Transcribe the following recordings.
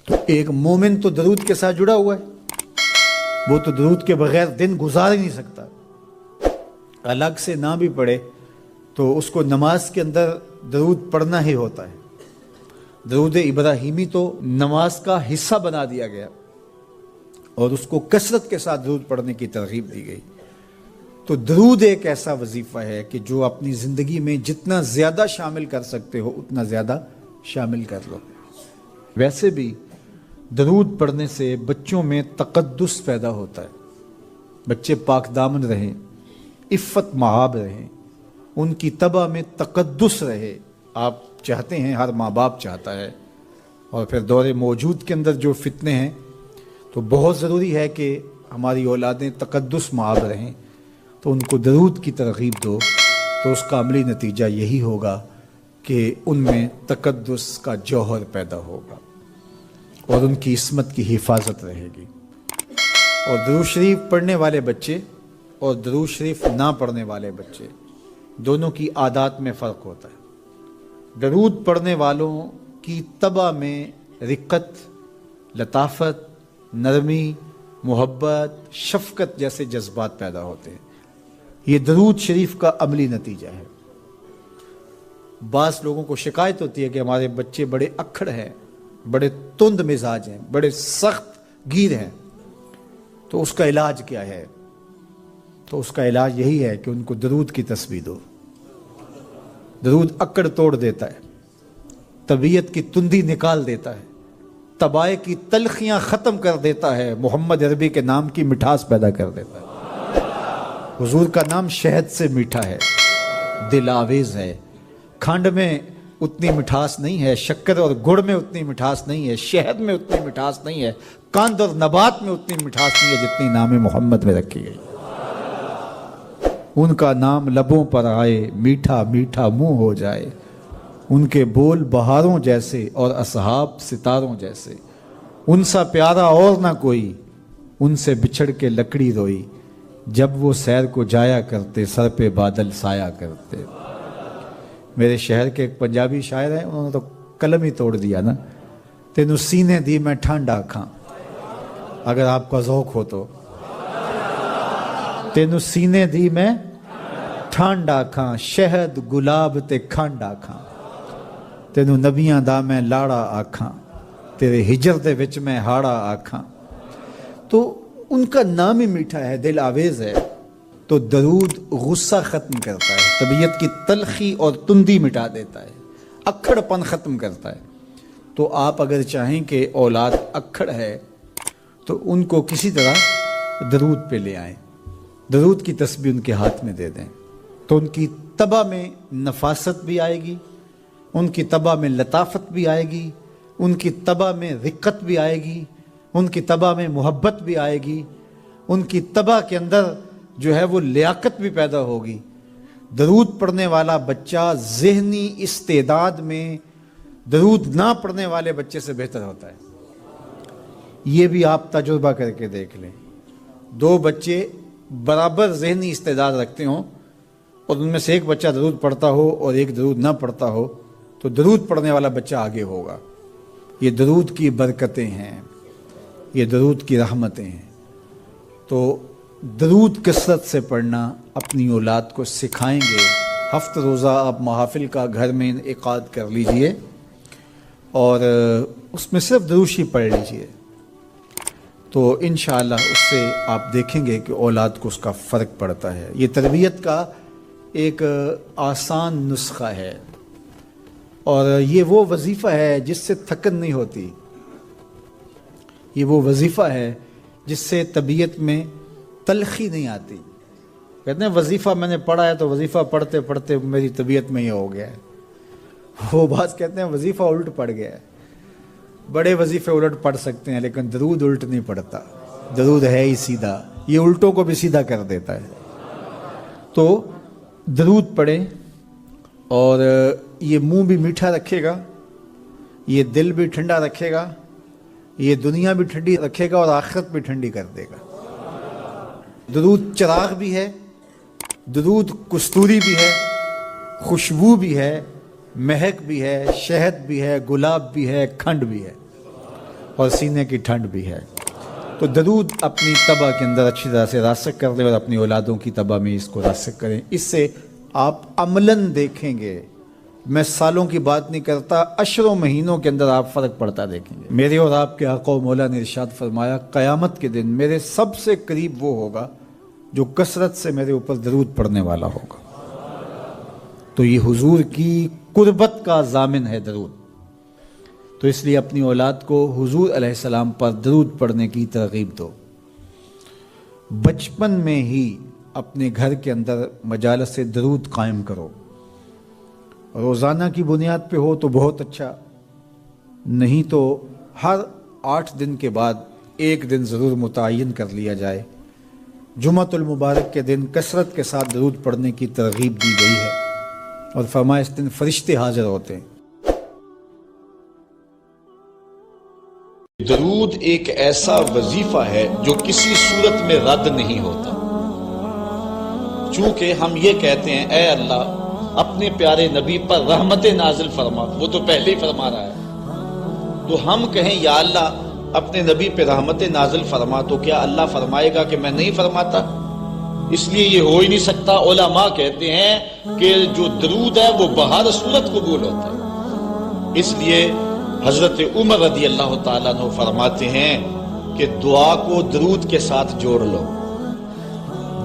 تو ایک مومن تو درود کے ساتھ جڑا ہوا ہے، وہ تو درود کے بغیر دن گزار ہی نہیں سکتا، الگ سے نہ بھی پڑھے تو اس کو نماز کے اندر درود پڑھنا ہی ہوتا ہے۔ درود ابراہیمی تو نماز کا حصہ بنا دیا گیا اور اس کو کثرت کے ساتھ درود پڑھنے کی ترغیب دی گئی۔ تو درود ایک ایسا وظیفہ ہے کہ جو اپنی زندگی میں جتنا زیادہ شامل کر سکتے ہو اتنا زیادہ شامل کر لو۔ ویسے بھی درود پڑھنے سے بچوں میں تقدس پیدا ہوتا ہے، بچے پاک دامن رہیں، عفت مآب رہیں، ان کی طبع میں تقدس رہے۔ آپ چاہتے ہیں، ہر ماں باپ چاہتا ہے، اور پھر دور موجود کے اندر جو فتنے ہیں تو بہت ضروری ہے کہ ہماری اولادیں تقدس مآب رہیں، تو ان کو درود کی ترغیب دو، تو اس کا عملی نتیجہ یہی ہوگا کہ ان میں تقدس کا جوہر پیدا ہوگا اور ان کی عصمت کی حفاظت رہے گی۔ اور درود شریف پڑھنے والے بچے اور درود شریف نہ پڑھنے والے بچے دونوں کی عادات میں فرق ہوتا ہے۔ درود پڑھنے والوں کی طبع میں رقت، لطافت، نرمی، محبت، شفقت جیسے جذبات پیدا ہوتے ہیں۔ یہ درود شریف کا عملی نتیجہ ہے۔ بعض لوگوں کو شکایت ہوتی ہے کہ ہمارے بچے بڑے اکھڑ ہیں، بڑے تند مزاج ہیں، بڑے سخت گیر ہیں، تو اس کا علاج کیا ہے؟ تو اس کا علاج یہی ہے کہ ان کو درود کی تسبیح دو۔ درود اکڑ توڑ دیتا ہے، طبیعت کی تندی نکال دیتا ہے، طبائع کی تلخیاں ختم کر دیتا ہے، محمد عربی کے نام کی مٹھاس پیدا کر دیتا ہے۔ حضور کا نام شہد سے میٹھا ہے، دل آویز ہے، کھنڈ میں اتنی مٹھاس نہیں ہے، شکر اور گڑ میں اتنی مٹھاس نہیں ہے، شہد میں اتنی مٹھاس نہیں ہے، قند اور نبات میں اتنی مٹھاس نہیں ہے جتنی نام محمد میں رکھی گئی۔ ان کا نام لبوں پر آئے، میٹھا میٹھا منہ ہو جائے، ان کے بول بہاروں جیسے اور اصحاب ستاروں جیسے، ان سا پیارا اور نہ کوئی، ان سے بچھڑ کے لکڑی روئی، جب وہ سیر کو جایا کرتے سر پہ بادل سایا کرتے۔ میرے شہر کے ایک پنجابی شاعر ہیں، انہوں نے تو قلم ہی توڑ دیا نا، تینو سینے دی میں ٹھانڈا کھاں، اگر آپ کا ذوق ہو تو، تینو سینے دی میں ٹھانڈا کھاں، شہد گلاب تے کھانڈا کھاں، تینو نبیاں دا میں لاڑا آکھاں، تیرے ہجر دے وچ میں ہاڑا آکھاں۔ تو ان کا نام ہی میٹھا ہے، دل آویز ہے۔ تو درود غصہ ختم کرتا ہے، طبیعت کی تلخی اور تندی مٹا دیتا ہے، اکھڑ پن ختم کرتا ہے۔ تو آپ اگر چاہیں کہ اولاد اکھڑ ہے تو ان کو کسی طرح درود پہ لے آئیں، درود کی تسبیح ان کے ہاتھ میں دے دیں، تو ان کی طبع میں نفاست بھی آئے گی، ان کی طبع میں لطافت بھی آئے گی، ان کی طبع میں رقت بھی آئے گی، ان کی طبع میں محبت بھی آئے گی، ان کی طبع کے اندر جو ہے وہ لیاقت بھی پیدا ہوگی۔ درود پڑھنے والا بچہ ذہنی استعداد میں درود نہ پڑھنے والے بچے سے بہتر ہوتا ہے۔ یہ بھی آپ تجربہ کر کے دیکھ لیں، دو بچے برابر ذہنی استعداد رکھتے ہوں اور ان میں سے ایک بچہ درود پڑھتا ہو اور ایک درود نہ پڑھتا ہو، تو درود پڑھنے والا بچہ آگے ہوگا۔ یہ درود کی برکتیں ہیں، یہ درود کی رحمتیں ہیں۔ تو درود کثرت سے پڑھنا اپنی اولاد کو سکھائیں گے۔ ہفتہ روزہ آپ محافل کا گھر میں انعقاد کر لیجئے اور اس میں صرف درود شریف پڑھ لیجئے، تو انشاءاللہ اس سے آپ دیکھیں گے کہ اولاد کو اس کا فرق پڑتا ہے۔ یہ تربیت کا ایک آسان نسخہ ہے اور یہ وہ وظیفہ ہے جس سے تھکن نہیں ہوتی، یہ وہ وظیفہ ہے جس سے طبیعت میں تلخی نہیں آتی۔ کہتے ہیں وظیفہ میں نے پڑھا ہے تو وظیفہ پڑھتے پڑھتے میری طبیعت میں یہ ہو گیا ہے، وہ بعض کہتے ہیں وظیفہ الٹ پڑ گیا ہے۔ بڑے وظیفے الٹ پڑھ سکتے ہیں لیکن درود الٹ نہیں پڑھتا، درود ہے ہی سیدھا، یہ الٹوں کو بھی سیدھا کر دیتا ہے۔ تو درود پڑھیں اور یہ منہ بھی میٹھا رکھے گا، یہ دل بھی ٹھنڈا رکھے گا، یہ دنیا بھی ٹھنڈی رکھے گا اور آخرت بھی ٹھنڈی کر دے گا۔ درود چراغ بھی ہے، درود کستوری بھی ہے، خوشبو بھی ہے، مہک بھی ہے، شہد بھی ہے، گلاب بھی ہے، کھنڈ بھی ہے۔ اور سینے کی ٹھنڈ بھی ہے۔ تو درود اپنی طبع کے اندر اچھی طرح سے راسخ کر لیں اور اپنی اولادوں کی طبع میں اس کو راسخ کریں۔ اس سے آپ عملاً دیکھیں گے، میں سالوں کی بات نہیں کرتا، اشروں مہینوں کے اندر آپ فرق پڑتا دیکھیں گے۔ میرے اور آپ کے آقا و مولا نے ارشاد فرمایا، قیامت کے دن میرے سب سے قریب وہ ہوگا جو کثرت سے میرے اوپر درود پڑھنے والا ہوگا۔ تو یہ حضور کی قربت کا ضامن ہے درود۔ تو اس لیے اپنی اولاد کو حضور علیہ السلام پر درود پڑھنے کی ترغیب دو۔ بچپن میں ہی اپنے گھر کے اندر مجالس درود قائم کرو۔ روزانہ کی بنیاد پہ ہو تو بہت اچھا، نہیں تو ہر 8 دن کے بعد ایک دن ضرور متعین کر لیا جائے۔ جمعۃ المبارک کے دن کثرت کے ساتھ درود پڑھنے کی ترغیب دی گئی ہے، اور فرمایا اس دن فرشتے حاضر ہوتے ہیں۔ درود ایک ایسا وظیفہ ہے جو کسی صورت میں رد نہیں ہوتا۔ چونکہ ہم یہ کہتے ہیں اے اللہ اپنے پیارے نبی پر رحمت نازل فرما، وہ تو پہلے ہی فرما رہا ہے، تو ہم کہیں یا اللہ اپنے نبی پہ رحمت نازل فرما، تو کیا اللہ فرمائے گا کہ میں نہیں فرماتا؟ اس لیے یہ ہو ہی نہیں سکتا۔ علماء کہتے ہیں کہ جو درود ہے وہ بہر صورت قبول ہوتا ہے۔ اس لیے حضرت عمر رضی اللہ تعالیٰ عنہ فرماتے ہیں کہ دعا کو درود کے ساتھ جوڑ لو،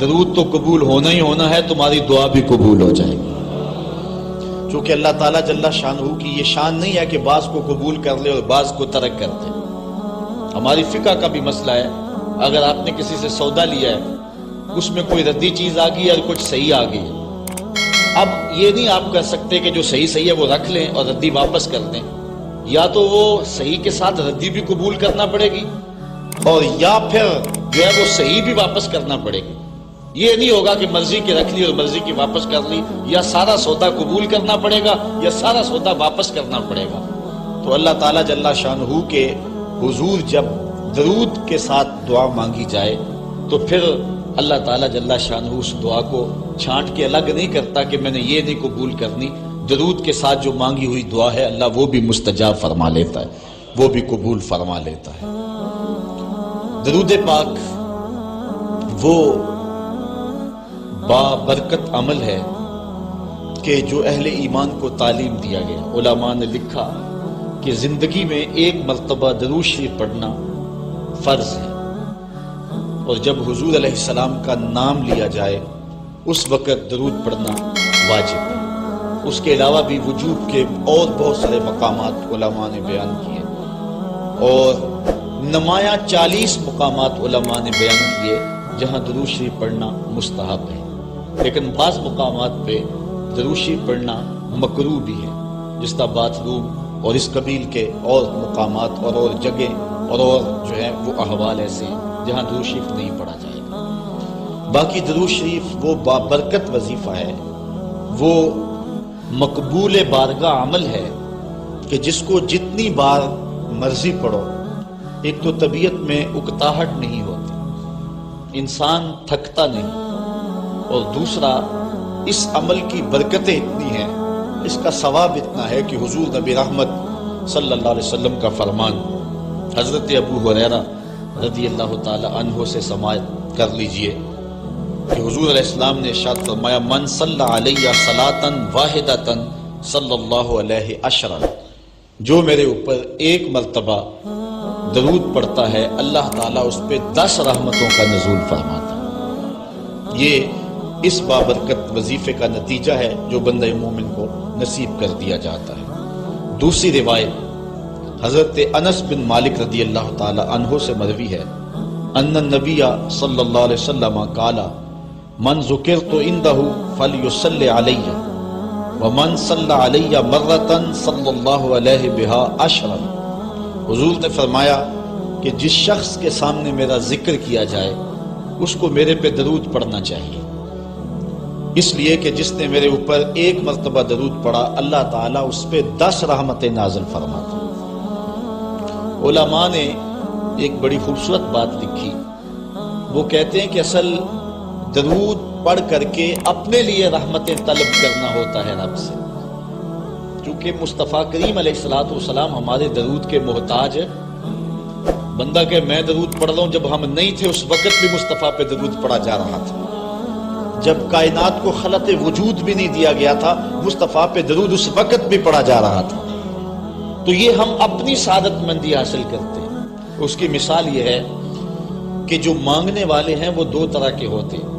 درود تو قبول ہونا ہی ہونا ہے، تمہاری دعا بھی قبول ہو جائے گی۔ چونکہ اللہ تعالیٰ جل شانہ کی یہ شان نہیں ہے کہ بعض کو قبول کر لے اور بعض کو ترک کر دے۔ ہماری فقہ کا بھی مسئلہ ہے، اگر آپ نے کسی سے سودا لیا ہے، اس میں کوئی ردی چیز آ گئی اور کچھ صحیح آ گئی، اب یہ نہیں آپ کر سکتے کہ جو صحیح ہے وہ رکھ لیں اور ردی واپس کر دیں، یا تو وہ صحیح کے ساتھ ردی بھی قبول کرنا پڑے گی، اور یا پھر جو ہے وہ صحیح بھی واپس کرنا پڑے گی۔ یہ نہیں ہوگا کہ مرضی کی رکھ لی اور مرضی کی واپس کر لی، یا سارا سودا قبول کرنا پڑے گا یا سارا سودا واپس کرنا پڑے گا۔ تو اللہ تعالیٰ جل شانہ کے حضور جب درود کے ساتھ دعا مانگی جائے تو پھر اللہ تعالیٰ جل شانہ اس دعا کو چھانٹ کے الگ نہیں کرتا کہ میں نے یہ نہیں قبول کرنی۔ درود کے ساتھ جو مانگی ہوئی دعا ہے اللہ وہ بھی مستجاب فرما لیتا ہے، وہ بھی قبول فرما لیتا ہے۔ درود پاک وہ بابرکت عمل ہے کہ جو اہل ایمان کو تعلیم دیا گیا۔ علماء نے لکھا کہ زندگی میں ایک مرتبہ درود شریف پڑھنا فرض ہے، اور جب حضور علیہ السلام کا نام لیا جائے اس وقت درود پڑھنا واجب ہے۔ اس کے علاوہ بھی وجوب کے اور بہت سارے مقامات علماء نے بیان کیے، اور نمایاں 40 مقامات علماء نے بیان کیے جہاں درود شریف پڑھنا مستحب ہے، لیکن بعض مقامات پہ درود شریف پڑھنا مکروہ بھی ہے، جس طرح باتھ روم اور اس قبیل کے اور مقامات اور جگہ اور جو ہے وہ احوال ایسے ہیں جہاں درود شریف نہیں پڑھا جائے گا۔ باقی درود شریف وہ بابرکت وظیفہ ہے، وہ مقبول بارگاہ عمل ہے کہ جس کو جتنی بار مرضی پڑھو، ایک تو طبیعت میں اکتاہٹ نہیں ہوتی، انسان تھکتا نہیں، اور دوسرا اس عمل کی برکتیں اتنی ہیں، اس کا ثواب اتنا ہے کہ حضور نبی رحمت صلی اللہ علیہ وسلم کا فرمان حضرت ابو ہریرہ رضی اللہ تعالی عنہ سے سماعت کر لیجئے کہ حضور علیہ السلام نے ارشاد فرمایا، من صلی علیہ صلاۃ واحدۃ صلی اللہ علیہ عشرا، جو میرے اوپر ایک مرتبہ درود پڑھتا ہے اللہ تعالیٰ اس پہ 10 رحمتوں کا نزول فرماتا ہے۔ یہ اس بابرکت وظیفے کا نتیجہ ہے جو بندہ مومن کو نصیب کر دیا جاتا ہے۔ دوسری روایت حضرت انس بن مالک رضی اللہ تعالی عنہ سے مروی ہے، ان النبی صلی اللہ علیہ وسلم قال من ذکرت عنده فلیصلی علی ومن صلی علی مرۃ صلی اللہ علیہ بها عشرا۔ حضور نے فرمایا کہ جس شخص کے سامنے میرا ذکر کیا جائے اس کو میرے پہ درود پڑھنا چاہیے، اس لیے کہ جس نے میرے اوپر ایک مرتبہ درود پڑھا اللہ تعالیٰ اس پہ 10 رحمتیں نازل فرماتا۔ علماء نے ایک بڑی خوبصورت بات لکھی، وہ کہتے ہیں کہ اصل درود پڑھ کر کے اپنے لیے رحمتیں طلب کرنا ہوتا ہے رب سے، کیونکہ مصطفیٰ کریم علیہ الصلوۃ والسلام ہمارے درود کے محتاج بندہ کہ میں درود پڑھ رہا ہوں، جب ہم نہیں تھے اس وقت بھی مصطفیٰ پہ درود پڑھا جا رہا تھا، جب کائنات کو خلق وجود بھی نہیں دیا گیا تھا مصطفیٰ پہ درود اس وقت بھی پڑھا جا رہا تھا۔ تو یہ ہم اپنی سعادت مندی حاصل کرتے ہیں۔ اس کی مثال یہ ہے کہ جو مانگنے والے ہیں وہ دو طرح کے ہوتے ہیں۔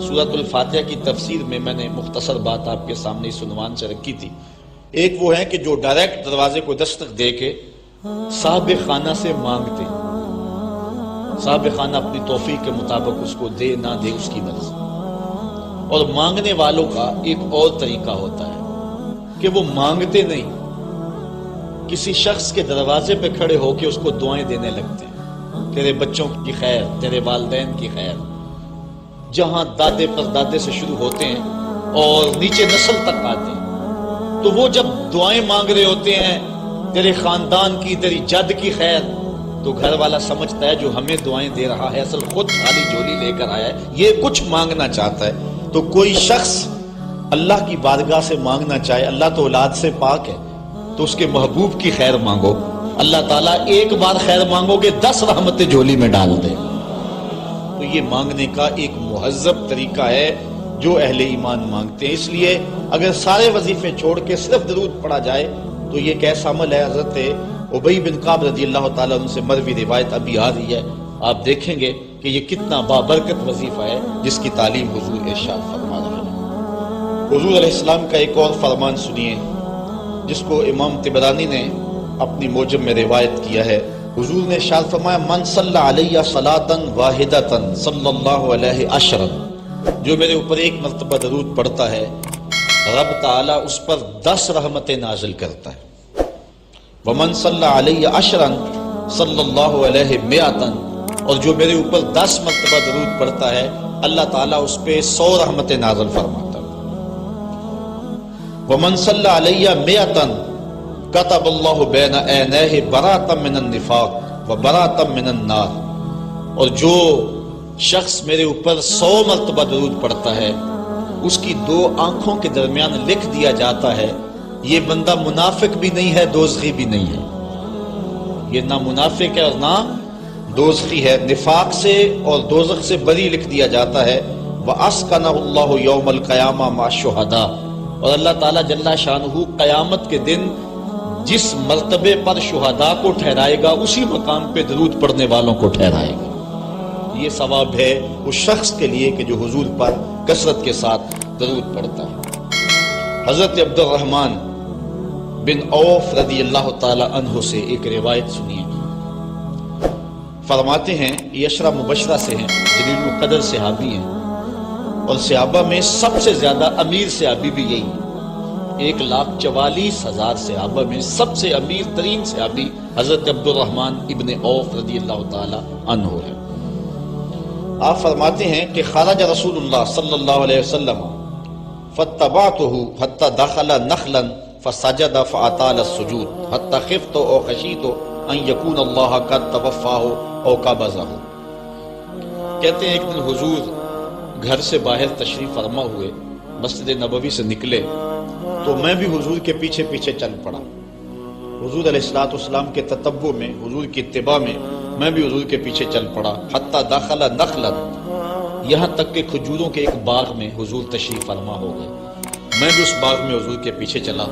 سورۃ الفاتحہ کی تفسیر میں میں نے مختصر بات آپ کے سامنے اس عنوان سے رکھی تھی۔ ایک وہ ہے کہ جو ڈائریکٹ دروازے کو دستک دے کے صاحب خانہ سے مانگتے ہیں، صاحب خانہ اپنی توفیق کے مطابق اس کو دے نہ دے اس کی مرضی۔ اور مانگنے والوں کا ایک اور طریقہ ہوتا ہے کہ وہ مانگتے نہیں، کسی شخص کے دروازے پہ کھڑے ہو کے اس کو دعائیں دینے لگتے ہیں، تیرے بچوں کی خیر، تیرے والدین کی خیر، جہاں دادے پر دادے سے شروع ہوتے ہیں اور نیچے نسل تک آتے ہیں۔ تو وہ جب دعائیں مانگ رہے ہوتے ہیں تیرے خاندان کی، تیری جد کی خیر، تو گھر والا سمجھتا ہے جو ہمیں دعائیں دے رہا ہے اصل خود خالی جھولی لے کر آیا ہے، یہ کچھ مانگنا چاہتا ہے۔ تو کوئی شخص اللہ کی بارگاہ سے مانگنا چاہے، اللہ تو اولاد سے پاک ہے، تو اس کے محبوب کی خیر مانگو، اللہ تعالیٰ ایک بار خیر مانگو گے 10 رحمتیں جھولی میں ڈال دے۔ تو یہ مانگنے کا ایک مہذب طریقہ ہے جو اہل ایمان مانگتے ہیں۔ اس لیے اگر سارے وظیفے چھوڑ کے صرف درود پڑھا جائے تو یہ کیسا عمل ہے۔ حضرت ابی بن کعب رضی اللہ تعالیٰ عنہ سے مروی روایت ابھی آ رہی ہے، آپ دیکھیں گے کہ یہ کتنا بابرکت وظیفہ ہے جس کی تعلیم حضور ارشاد فرما رہے ہیں۔ حضور علیہ السلام کا ایک اور فرمان سنیے جس کو امام طبرانی نے اپنی موجم میں روایت کیا ہے۔ حضور نے ارشاد فرمایا من صلی علیہ صلاۃ واحدۃ صلی اللہ علیہ عشرا، جو میرے اوپر ایک مرتبہ درود پڑھتا ہے رب تعالیٰ اس پر 10 رحمتیں نازل کرتا ہے۔ ومن صلی علیہ عشرا صلی اللہ علیہ مئۃ، اور جو میرے اوپر 10 مرتبہ درود پڑھتا ہے اللہ تعالیٰ اس پہ 100 رحمتیں نازل فرماتا ہے۔ ومن صلی علیہ مئۃ کتب اللہ بین عینیہ براۃ من النفاق و براۃ من النار، اور جو شخص میرے اوپر 100 مرتبہ درود پڑھتا ہے اس کی 2 آنکھوں کے درمیان لکھ دیا جاتا ہے یہ بندہ منافق بھی نہیں ہے دوزخی بھی نہیں ہے، یہ نہ منافق ہے اور نہ دوزخی ہے، نفاق سے اور دوزخ سے بری لکھ دیا جاتا ہے۔ وَأَسْكَنَهُ اللَّهُ يَوْمَ الْقِيَامَةِ مَعَ الشُّهَدَاءِ، اور اللہ تعالیٰ جل شانہ قیامت کے دن جس مرتبے پر شہداء کو ٹھہرائے گا اسی مقام پہ درود پڑھنے والوں کو ٹھہرائے گا۔ یہ ثواب ہے اس شخص کے لیے کہ جو حضور پر کثرت کے ساتھ درود پڑھتا ہے۔ حضرت عبد الرحمن بن عوف رضی اللہ تعالی عنہ سے ایک روایت سنیے، فرماتے ہیں یہ عشرہ مبشرہ سے ہیں، جلیل القدر صحابی ہیں، اور صحابہ میں سب سے زیادہ امیر صحابی بھی یہی ہے۔ 1,44,000 صحابہ میں سب سے امیر ترین صحابی حضرت عبد الرحمن ابن عوف رضی اللہ تعالی عنہ ہے۔ آپ فرماتے ہیں کہ خرج رسول اللہ صلی اللہ علیہ وسلم فاتبعته حتى دخل نخلا فسجد فاطال السجود حتى خفت او خشیت ان يكون الله قد توفاه او قبضه۔ کہتے ہیں ایک دن حضور گھر سے باہر تشریف فرما ہوئے، مسجد نبوی سے نکلے تو میں بھی حضور کے پیچھے پیچھے چل پڑا۔ حضور علیہ الصلوۃ والسلام کے تتبع میں، حضور کی اتباع میں میں بھی حضور کے پیچھے چل پڑا۔ حتی داخل نخلا، یہاں تک کہ کھجوروں کے ایک باغ میں حضور تشریف فرما ہو گئے، میں بھی اس باغ میں حضور کے پیچھے چلا۔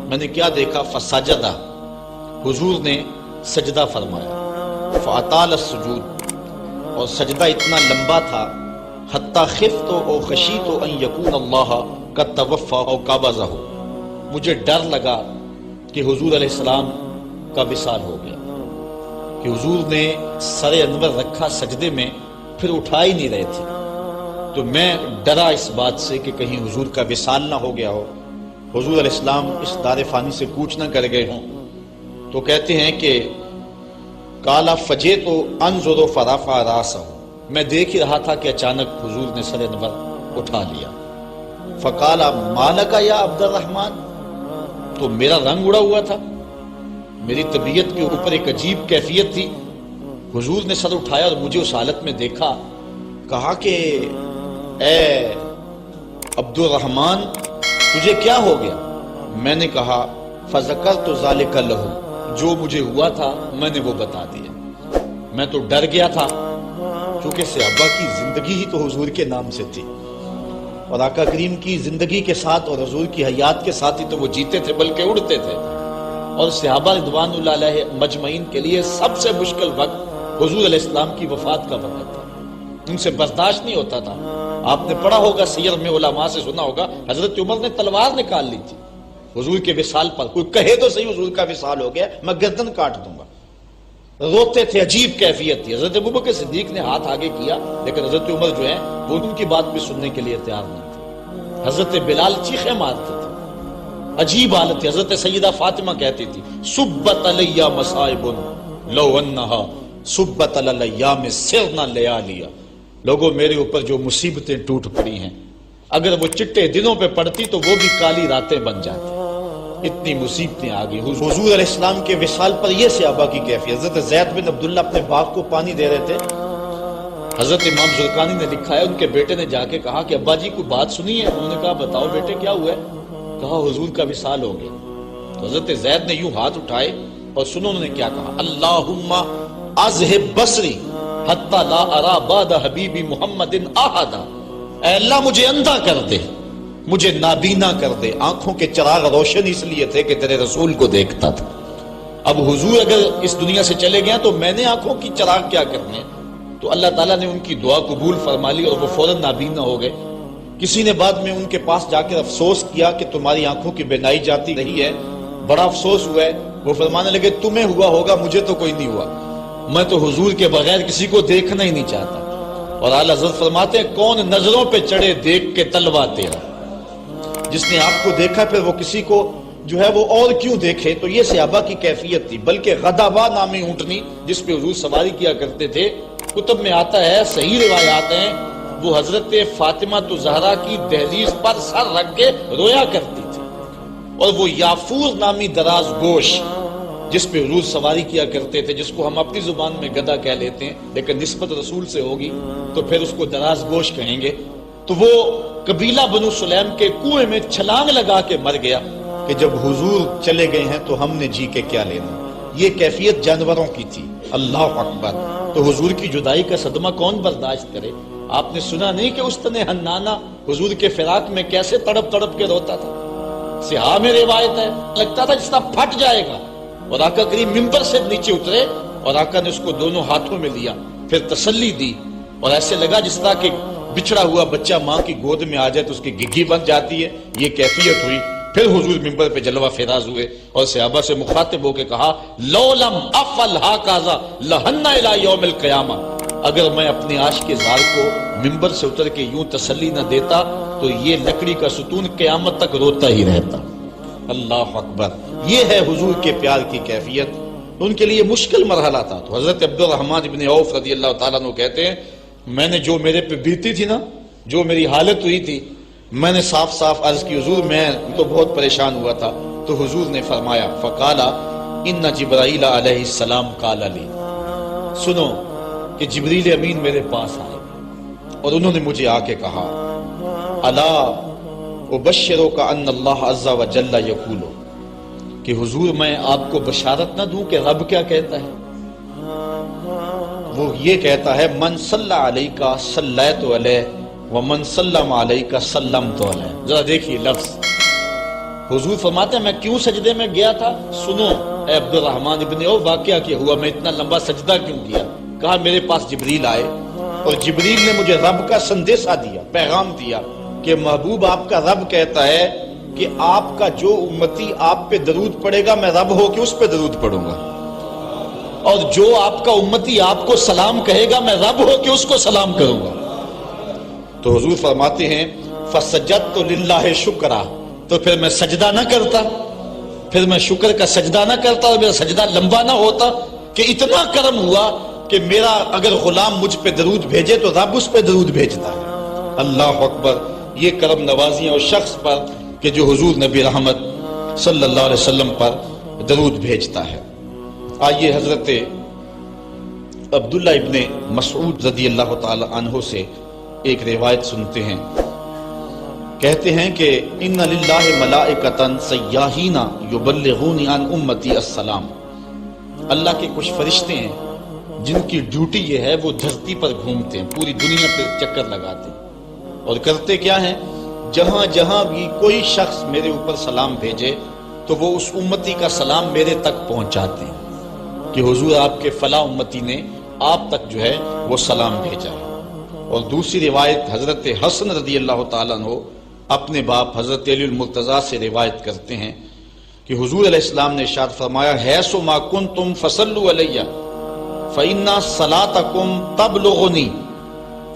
میں نے کیا دیکھا؟ فسجدہ، حضور نے سجدہ فرمایا، فاطال السجود، اور سجدہ اتنا لمبا تھا، حتی خفت او خشیت ان یکون اللہ قد توفى او قبضہ، مجھے ڈر لگا کہ حضور علیہ السلام کا وصال ہو گیا، کہ حضور نے سر انور رکھا سجدے میں پھر اٹھا ہی نہیں رہے تھے، تو میں ڈرا اس بات سے کہ کہیں حضور کا وصال نہ ہو گیا ہو، حضور علیہ السلام اس دار فانی سے کوچ نہ کر گئے ہوں۔ تو کہتے ہیں کہ کالا فجیت انظر فرفع راسہ، میں دیکھ ہی رہا تھا کہ اچانک حضور نے سر انور اٹھا لیا۔ فقال مالک یا عبد الرحمن، تو میرا رنگ اڑا ہوا تھا، میری طبیعت کے اوپر ایک عجیب کیفیت تھی۔ حضور نے سر اٹھایا اور مجھے اس حالت میں دیکھا، کہا کہ اے عبد الرحمن تجھے کیا ہو گیا؟ میں نے کہا فذکرت ذلک لہ، جو مجھے ہوا تھا میں نے وہ بتا دیا۔ میں تو ڈر گیا تھا، کیونکہ صحابہ کی زندگی ہی تو حضور کے نام سے تھی، اور آقا کریم کی زندگی کے ساتھ اور حضور کی حیات کے ساتھ ہی تو وہ جیتے تھے بلکہ اڑتے تھے۔ اور صحابہ رضوان اللہ علیہ مجمعین کے لیے سب سے مشکل وقت حضور علیہ السلام کی وفات کا وقت تھا، ان سے برداشت نہیں ہوتا تھا۔ آپ نے پڑھا ہوگا سیر میں، علماء سے سنا ہوگا، حضرت عمر نے تلوار نکال لی تھی حضور کے وصال پر، کوئی کہے تو صحیح حضور کا وصال ہو گیا، میں گردن کاٹ دوں گا، روتے تھے، عجیب کیفیت تھی۔ حضرت ابوبکر صدیق نے ہاتھ آگے کیا، لیکن حضرت عمر جو ہیں وہ ان کی بات بھی سننے کے لیے تیار نہیں تھے۔ حضرت بلال چیخیں مارتے تھے، عجیب حالت تھی۔ حضرت سیدہ فاطمہ کہتی تھی سبت علیہ مصائب لو انہا سبت علی الایام سرنا لیالیا، لوگوں میرے اوپر جو مصیبتیں ٹوٹ پڑی ہیں، اگر وہ چٹے دنوں پہ پڑتی تو وہ بھی کالی راتیں بن جاتی، اتنی مصیبتیں آ گئی۔ حضور علیہ السلام کے وصال پر یہ صحابہ کی کیفیت۔ حضرت زید بن عبداللہ اپنے باغ کو پانی دے رہے تھے، حضرت امام زرقانی نے لکھا ہے ان کے بیٹے نے جا کے کہا کہ ابا جی کوئی بات سنی ہے؟ انہوں نے کہا بتاؤ بیٹے کیا ہوا ہے؟ کہا حضور کا وصال ہو گیا۔ تو حضرت زید نے یوں ہاتھ اٹھائے اور سنو انہوں نے کیا کہا، اللہم اذہب بصری حتی لا ارا بعد حبیبی محمد احدا، اے اللہ مجھے اندھا کر دے، مجھے نابینا کر دے۔ آنکھوں کے چراغ روشن اس لیے تھے کہ تیرے رسول کو دیکھتا تھا، اب حضور اگر اس دنیا سے چلے گئے تو میں نے آنکھوں کی چراغ کیا کرنے؟ تو اللہ تعالیٰ نے ان کی دعا قبول فرما لی اور وہ فوراً نابینا ہو گئے۔ کسی نے بعد میں ان کے پاس جا کے افسوس کیا کہ تمہاری آنکھوں کی بینائی جاتی رہی ہے، بڑا افسوس ہوا ہے۔ وہ فرمانے لگے تمہیں ہوا ہوگا، مجھے تو کوئی نہیں ہوا، میں تو حضور کے بغیر کسی کو دیکھنا ہی نہیں چاہتا۔ اور اعلیٰ حضرت فرماتے ہیں کون نظروں پہ چڑھے دیکھ کے تلوا تیرا، جس نے آپ کو دیکھا پھر وہ کسی کو جو ہے وہ اور کیوں دیکھے۔ تو یہ صحابہ کی کیفیت تھی۔ بلکہ غدابہ نامی اونٹنی جس پہ حضور سواری کیا کرتے تھے، کتب میں آتا ہے، صحیح روایات ہیں، وہ حضرت فاطمہ زہرا کی دہلیز پر سر رکھ کے رویا کرتی تھی۔ اور وہ یافور نامی دراز گوش جس پہ حضور سواری کیا کرتے تھے، جس کو ہم اپنی زبان میں گدھا کہہ لیتے ہیں لیکن نسبت رسول سے ہوگی تو پھر اس کو دراز گوش کہیں گے، تو وہ قبیلہ بنو سلیم کے کنویں میں چھلانگ لگا کے مر گیا کہ جب حضور چلے گئے ہیں تو ہم نے جی کے کیا لینا۔ یہ کیفیت جانوروں کی تھی۔ اللہ اکبر۔ تو حضور کی جدائی کا صدمہ کون برداشت کرے؟ آپ نے سنا نہیں کہ استن حنانہ حضور کے فراق میں کیسے تڑپ تڑپ کے روتا تھا؟ صحاح میں روایت ہے، لگتا تھا جس طرح پھٹ جائے گا۔ اور آقا کریم ممبر سے نیچے اترے اور آقا نے اس کو دونوں ہاتھوں میں لیا، پھر تسلی دی، اور ایسے لگا جس طرح کہ بچھڑا ہوا بچہ ماں کی گود میں آ جائے تو اس کی گگھی بن جاتی ہے، یہ کیفیت ہوئی۔ پھر حضور ممبر پہ جلوہ فراز ہوئے اور صحابہ سے مخاطب ہو کے کہا لو لم افعل ھکذا لھن الی یوم القیامہ، اگر میں اپنے عاشق زار کو ممبر سے اتر کے یوں تسلی نہ دیتا تو یہ لکڑی کا ستون قیامت تک روتا ہی رہتا۔ اللہ اکبر۔ یہ ہے حضور کے پیار کی کیفیت۔ ان کے لیے مشکل مرحلہ تھا۔ تو حضرت عبد الرحمن ابن عوف رضی اللہ تعالیٰ عنہ کہتے ہیں میں نے جو میرے پہ بیتی تھی نا، جو میری حالت ہوئی تھی، میں نے صاف صاف عرض کی حضور میں تو بہت پریشان ہوا تھا۔ تو حضور نے فرمایا فقالا ان جبرائیل علیہ السلام قال لی، سنو کہ جبریل امین میرے پاس آئے اور انہوں نے مجھے آ کے کہا الا ابشرک ان اللہ عز وجل یقول، کہ حضور میں آپ کو بشارت نہ دوں کہ رب کیا کہتا ہے؟ وہ یہ کہتا ہے من صلی علیک صلیت علیہ ومن سلم علیک سلمت علیہ۔ ذرا دیکھیے لفظ، حضور فرماتے ہیں میں کیوں سجدے میں گیا تھا؟ سنو اے عبد الرحمن ابن عوف واقعہ کیا ہوا، میں اتنا لمبا سجدہ کیوں کیا؟ کہا میرے پاس جبریل آئے اور جبریل نے مجھے رب کا سندیسہ دیا، پیغام دیا کہ محبوب آپ کا رب کہتا ہے کہ آپ کا جو امتی آپ پہ درود پڑے گا میں رب ہو کے اس پہ درود پڑھوں گا، اور جو آپ کا امتی آپ کو سلام کہے گا میں رب ہو کے اس کو سلام کروں گا۔ تو حضور فرماتے ہیں فسجدت للہ شکرا، تو پھر میں سجدہ نہ کرتا، پھر میں شکر کا سجدہ نہ کرتا اور میرا سجدہ لمبا نہ ہوتا کہ اتنا کرم ہوا کہ میرا اگر غلام مجھ پہ درود بھیجے تو رب اس پہ درود بھیجتا ہے۔ اللہ اکبر۔ یہ کرم نوازیاں اس شخص پر کہ جو حضور نبی رحمت صلی اللہ علیہ وسلم پر درود بھیجتا ہے۔ آئیے حضرت عبداللہ ابن مسعود رضی اللہ تعالی عنہ سے ایک روایت سنتے ہیں۔ کہتے ہیں کہ ان للہ ملائکۃ سیاحین یبلغون عن امتی السلام، اللہ کے کچھ فرشتے ہیں جن کی ڈیوٹی یہ ہے وہ دھرتی پر گھومتے ہیں، پوری دنیا پہ چکر لگاتے ہیں، اور کرتے کیا ہیں، جہاں جہاں بھی کوئی شخص میرے اوپر سلام بھیجے تو وہ اس امتی کا سلام میرے تک پہنچاتے ہیں کہ حضور آپ کے فلاں امتی نے آپ تک جو ہے وہ سلام بھیجا ہے۔ اور دوسری روایت حضرت حسن رضی اللہ تعالیٰ عنہ اپنے باپ حضرت علی المرتضیٰ سے روایت کرتے ہیں کہ حضور علیہ السلام نے ارشاد فرمایا، حیث ما کنتم فصلوا علیہ فإن صلاتکم تبلغنی،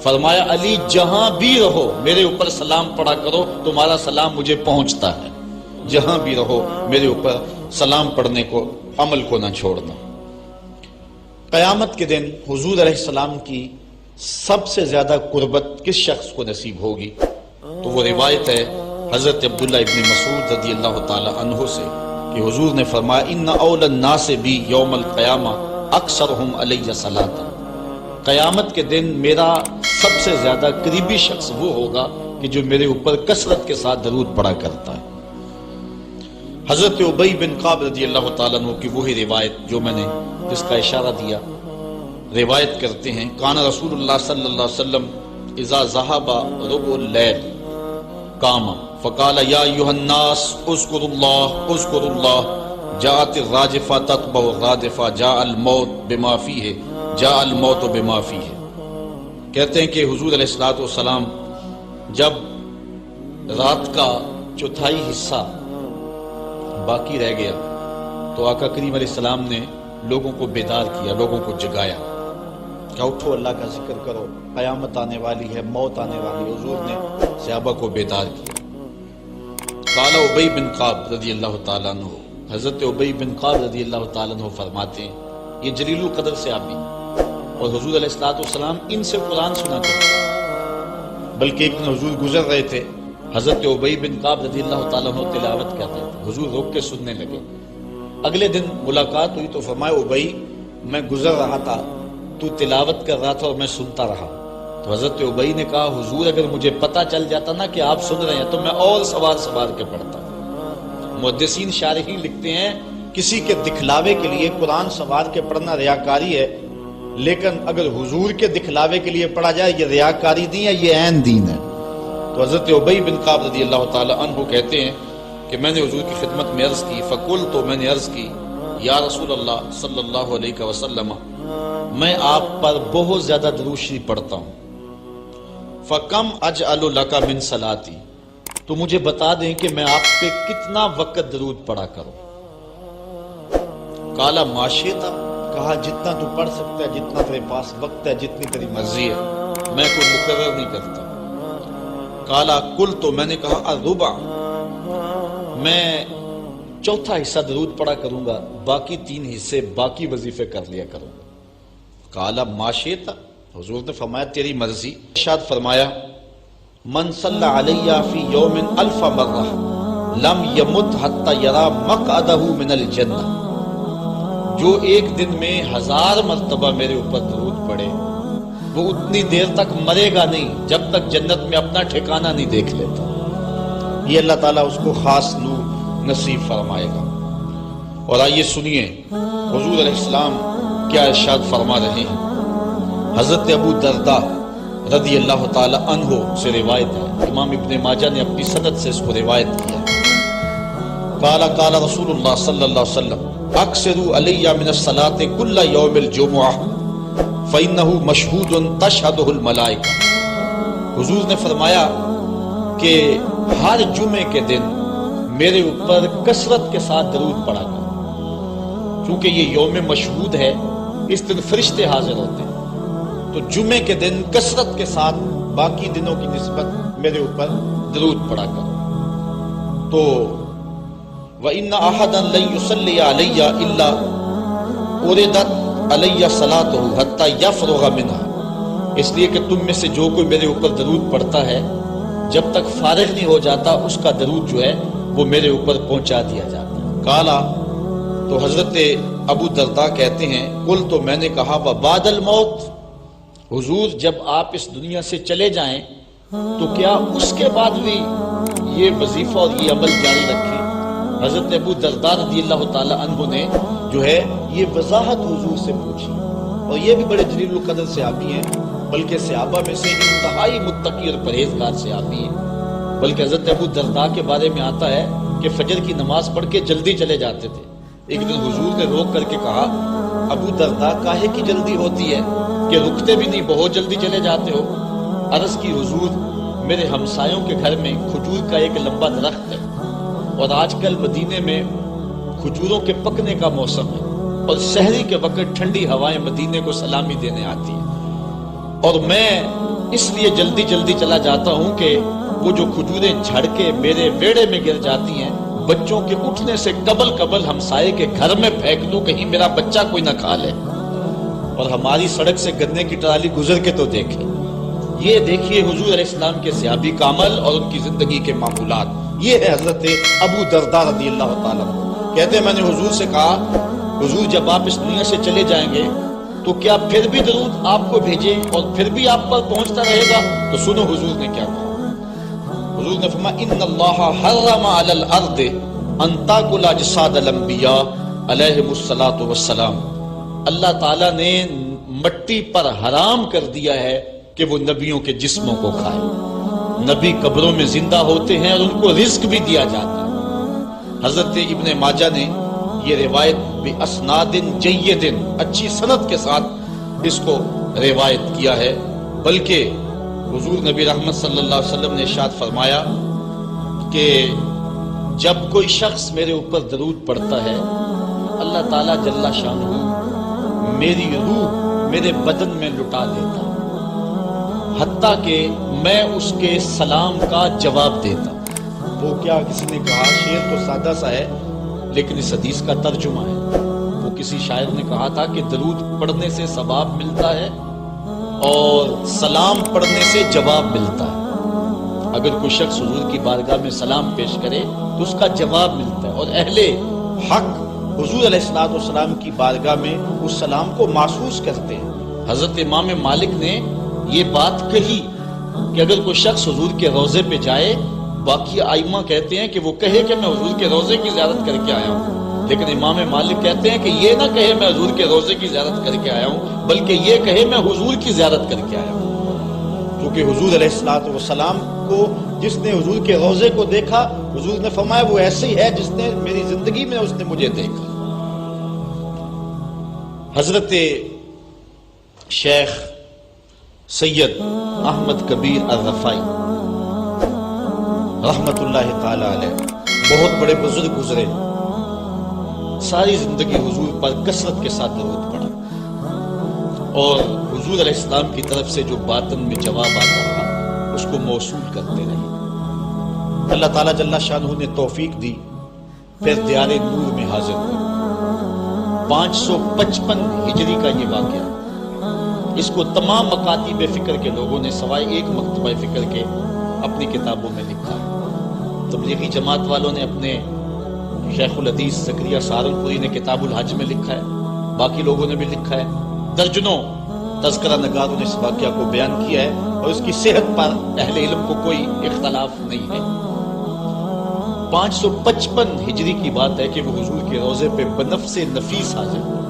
فرمایا علی جہاں بھی رہو میرے اوپر سلام پڑھا کرو، تمہارا سلام مجھے پہنچتا ہے، جہاں بھی رہو میرے اوپر سلام پڑھنے کو، عمل کو نہ چھوڑنا۔ قیامت کے دن حضور علیہ السلام کی سب سے زیادہ قربت کس شخص کو نصیب ہوگی؟ تو وہ روایت ہے حضرت عبداللہ ابن مسعود رضی اللہ تعالی عنہ سے کہ حضور نے فرمایا، ان اول الناس بی یوم القیامہ اکثرہم علی صلاۃ، قیامت کے دن میرا سب سے زیادہ قریبی شخص وہ ہوگا کہ جو میرے اوپر کثرت کے ساتھ درود پڑھا کرتا ہے۔ حضرت ابی بن کعب رضی اللہ تعالیٰ عنہ کی وہی روایت جو میں نے جس کا اشارہ دیا، روایت کرتے ہیں، کان رسول اللہ صلی اللہ علیہ وسلم اذا ذهب ربع اللیل قام فقال یا ایھا الناس اذکروا اللہ جاءت الراجفہ تتبع الرادفہ جاء الموت بما فیہ جاء الموت بما فیہ۔ کہتے ہیں کہ حضور علیہ الصلوۃ والسلام جب رات کا چوتھائی حصہ باقی رہ گیا تو آقا کریم علیہ السلام نے لوگوں کو بیدار کیا، لوگوں کو جگایا کہ اٹھو اللہ کا ذکر کرو، قیامت آنے والی ہے، موت آنے والی ہے۔ حضور نے صحابہ کو بیدار کیا۔ قال ابی بن کعب رضی اللہ تعالیٰ عنہ، حضرت ابی بن کعب رضی اللہ تعالیٰ عنہ فرماتے ہیں، یہ جلیل القدر سے آبی اور حضور علیہ الصلوۃ والسلام ان سے قرآن سنا کرتے، بلکہ ایک دن حضور گزر رہے تھے، حضرت ابی بن کعب رضی اللہ تعالیٰ عنہ تلاوت کر رہے تھے، حضور روک کے سننے لگے۔ اگلے دن ملاقات ہوئی تو فرمایا، ابی میں گزر رہا تھا، تو تلاوت کر رہا تھا اور میں سنتا رہا۔ تو حضرت ابی نے کہا، حضور اگر مجھے پتہ چل جاتا نا کہ آپ سن رہے ہیں تو میں اور سوار کے پڑھتا۔ محدثین شارحین لکھتے ہیں، کسی کے دکھلاوے کے لیے قرآن سوار کے پڑھنا ریاکاری ہے، لیکن اگر حضور کے دکھلاوے کے لیے پڑھا جائے یہ ریاکاری نہیں ہے، یہ عین دین ہے۔ تو حضرت ابی بن کعب رضی اللہ تعالی عنہ کہتے ہیں کہ میں نے حضور کی خدمت میں عرض کی، فقلت، تو میں نے عرض کی، یا رسول اللہ صلی اللہ علیہ وسلم، میں آپ پر بہت زیادہ درود شریف پڑھتا ہوں، فکم اجعل لک من صلاتی، تو مجھے بتا دیں کہ میں آپ پہ کتنا وقت درود پڑھا کروں۔ قال ما شئت، کہا جتنا تو پڑھ سکتا ہے، جتنا تیرے پاس وقت ہے، جتنی تیری مرضی ہے، میں کوئی مقرر نہیں کرتا۔ قال قلت، تو میں نے کہا الربع، میں چوتھا حصہ درود پڑھا کروں گا، باقی 3 حصے باقی وظیفے کر لیا کروں گا۔ قال ما شئت، حضور نے فرمایا تیری مرضی۔ ارشاد فرمایا، من صلی علی فی یوم 1000 مرہ لم یمت حتی یری مقعدہ من الجنہ، جو ایک دن میں 1000 مرتبہ میرے اوپر درود پڑے وہ اتنی دیر تک مرے گا نہیں جب تک جنت میں اپنا ٹھکانہ نہیں دیکھ لیتا۔ یہ اللہ تعالیٰ اس کو خاص نور نصیب فرمائے گا۔ اور آئیے سنیے حضور علیہ السلام کیا ارشاد فرما رہے ہیں۔ حضرت ابو درداء رضی اللہ تعالی عنہ سے روایت ہے، امام ابن ماجہ نے اپنی سند سے اس کو روایت کیا۔ قال قال رسول اللہ صلی اللہ علیہ وسلم، اکثروا علی من الصلاۃ کل یوم الجمعہ فإنہ مشہود تشہدہ الملائکہ۔ حضور نے فرمایا کہ ہر جمعے کے دن میرے اوپر کثرت کے ساتھ درود پڑھا کرو، چونکہ یہ یوم مشہود ہے، اس دن فرشتے حاضر ہوتے ہیں، تو جمعے کے دن کثرت کے ساتھ باقی دنوں کی نسبت میرے اوپر درود پڑھا کرو۔ تو وَإِنَّ أَحَدًا لَن يُصَلِّيَ عَلَيَّ إِلَّا أُرِدَتْ عَلَيَّ صَلَاتُهُ حَتَّى يَفْرُغَ مِنْهَا، اس لیے کہ تم میں سے جو کوئی میرے اوپر درود پڑھتا ہے جب تک فارغ نہیں ہو جاتا اس کا درود جو ہے وہ میرے اوپر پہنچا دیا جاتا ہے۔ کالا، تو حضرت ابو درداء کہتے ہیں، قل، تو میں نے کہا، وبعد الموت، حضور جب آپ اس دنیا سے چلے جائیں تو کیا اس کے بعد بھی یہ وظیفہ اور یہ عمل جاری رکھیں؟ حضرت ابو درداء رضی اللہ تعالی عنہ نے جو ہے یہ وضاحت حضور سے پوچھی اور یہ بھی بڑے جلیل القدر صحابی ہیں، بلکہ صحابہ میں سے انتہائی متقی اور پرہیزگار صحابی ہیں۔ بلکہ حضرت ابو درداء کے بارے میں آتا ہے کہ فجر کی نماز پڑھ کے جلدی چلے جاتے تھے۔ ایک دن حضور نے روک کر کے کہا، ابو درداء کاہے کی جلدی ہوتی ہے کہ رکتے بھی نہیں، بہت جلدی چلے جاتے ہو؟ عرض کی حضور، میرے ہمسایوں کے گھر میں کھجور کا ایک لمبا درخت ہے، اور آج کل مدینے میں کھجوروں کے پکنے کا موسم ہے، اور سحری کے وقت ٹھنڈی ہوائیں مدینے کو سلامی دینے آتی ہیں، اور میں اس لیے جلدی جلدی چلا جاتا ہوں کہ وہ جو کھجوریں جھڑ کے میرے بیڑے میں گر جاتی ہیں، بچوں کے اٹھنے سے قبل ہمسائے کے گھر میں پھینک دوں، کہیں میرا بچہ کوئی نہ کھا لے۔ اور ہماری سڑک سے گنے کی ٹرالی گزر کے تو دیکھے۔ یہ دیکھیے حضور علیہ السلام کے صحابی کا عمل اور ان کی زندگی کے معمولات۔ یہ ہے حضرت ابو درداء رضی اللہ تعالیٰ عنہ۔ کہتے ہیں میں نے حضور سے کہا، حضور جب آپ اس دنیا سے چلے جائیں گے تو کیا پھر بھی درود آپ کو بھیجے اور پھر بھی آپ پر پہنچتا رہے گا؟ تو سنو حضور نے کیا کہا۔ حضور نے فرمایا، ان اللہ حرم علی الارض ان تاکل اجساد الانبیاء علیہم الصلاۃ والسلام۔ اللہ تعالیٰ نے مٹی پر حرام کر دیا ہے کہ وہ نبیوں کے جسموں کو کھائے۔ نبی قبروں میں زندہ ہوتے ہیں اور ان کو رزق بھی دیا جاتا ہے۔ حضرت ابن ماجہ نے یہ روایت باسناد جید، اچھی سند کے ساتھ اس کو روایت کیا ہے۔ بلکہ حضور نبی رحمت صلی اللہ علیہ وسلم نے ارشاد فرمایا کہ جب کوئی شخص میرے اوپر درود پڑھتا ہے، اللہ تعالیٰ جل شانہ میری روح میرے بدن میں لٹا دیتا ہے، حتیٰ کہ میں اس کے سلام کا جواب دیتا ہوں۔ وہ کیا کسی نے کہا، شعر تو سادہ سا ہے لیکن اس حدیث کا ترجمہ ہے۔ وہ کسی شاعر نے کہا تھا کہ درود پڑھنے سے ثواب ملتا ہے اور سلام پڑھنے سے جواب ملتا ہے۔ اگر کوئی شخص حضور کی بارگاہ میں سلام پیش کرے تو اس کا جواب ملتا ہے، اور اہل حق حضور علیہ السلام کی بارگاہ میں اس سلام کو محسوس کرتے ہیں۔ حضرت امام مالک نے یہ بات کہی کہ اگر کوئی شخص حضور کے روضے پہ جائے، باقی ائمہ کہتے ہیں کہ وہ کہے کہ میں حضور کے روضے کی زیارت کر کے آیا ہوں، لیکن امام مالک کہتے ہیں کہ یہ نہ کہے میں حضور کے روضے کی زیارت کر کے آیا ہوں، بلکہ یہ کہے میں حضور کی زیارت کر کے آیا ہوں۔ کیونکہ حضور علیہ السلام کو جس نے حضور کے روضے کو دیکھا، حضور نے فرمایا وہ ایسے ہی ہے جس نے میری زندگی میں اس نے مجھے دیکھا۔ حضرت شیخ سید احمد کبیر الرفائی رحمت اللہ تعالی علیہ بہت بڑے بزرگ گزرے، ساری زندگی حضور پر کثرت کے ساتھ درود پڑھا، اور حضور علیہ السلام کی طرف سے جو باطن میں جواب آتا رہا اس کو موصول کرتے رہے۔ اللہ تعالیٰ جل شانہ نے توفیق دی، پھر دیار نور میں حاضر ہوئے۔ 555 ہجری کا یہ واقعہ، اس کو تمام مکاتب فکر کے لوگوں نے سوائے ایک مکتبہ فکر کے اپنی کتابوں میں لکھا ہے۔ تبلیغی جماعت والوں نے اپنے شیخ الحدیث زکریا سہارنپوری نے کتاب الحج میں لکھا ہے، باقی لوگوں نے بھی لکھا ہے، درجنوں تذکرہ نگاروں نے اس واقعہ کو بیان کیا ہے، اور اس کی صحت پر اہل علم کو کوئی اختلاف نہیں ہے۔ 555 ہجری کی بات ہے کہ وہ حضور کے روضے پہ بنفس نفیس حاضر ہوئے،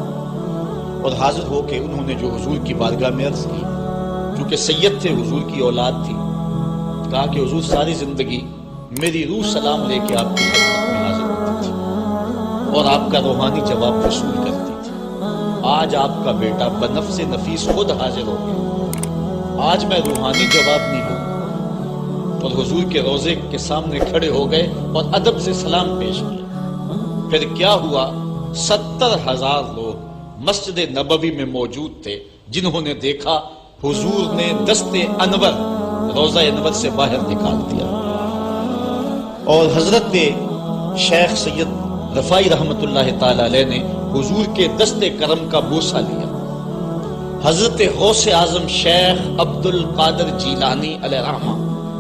اور حاضر ہو کے انہوں نے جو حضور کی بارگاہ میں عرض کی، کیونکہ سید تھے، حضور کی اولاد تھی، کہا کہ حضور ساری زندگی میری روح سلام لے کے آپ کی خدمت میں حاضر ہوتی تھی اور آپ کا روحانی جواب وصول کرتی تھی۔ آج آپ کا بیٹا بنفس نفیس خود حاضر ہو گیا، آج میں روحانی جواب نہیں لوں۔ اور حضور کے روضے کے سامنے کھڑے ہو گئے اور ادب سے سلام پیش کیا۔ پھر کیا ہوا، 70,000 لوگ مسجد نبوی میں موجود تھے، جنہوں نے دیکھا حضور نے دست انور روضہ انور سے باہر نکال دیا، اور حضرت شیخ سید رفائی رحمت اللہ تعالی علیہ نے حضور کے دست کرم کا بوسہ لیا۔ حضرت غوث اعظم شیخ عبد القادر جیلانی علیہ رحمہ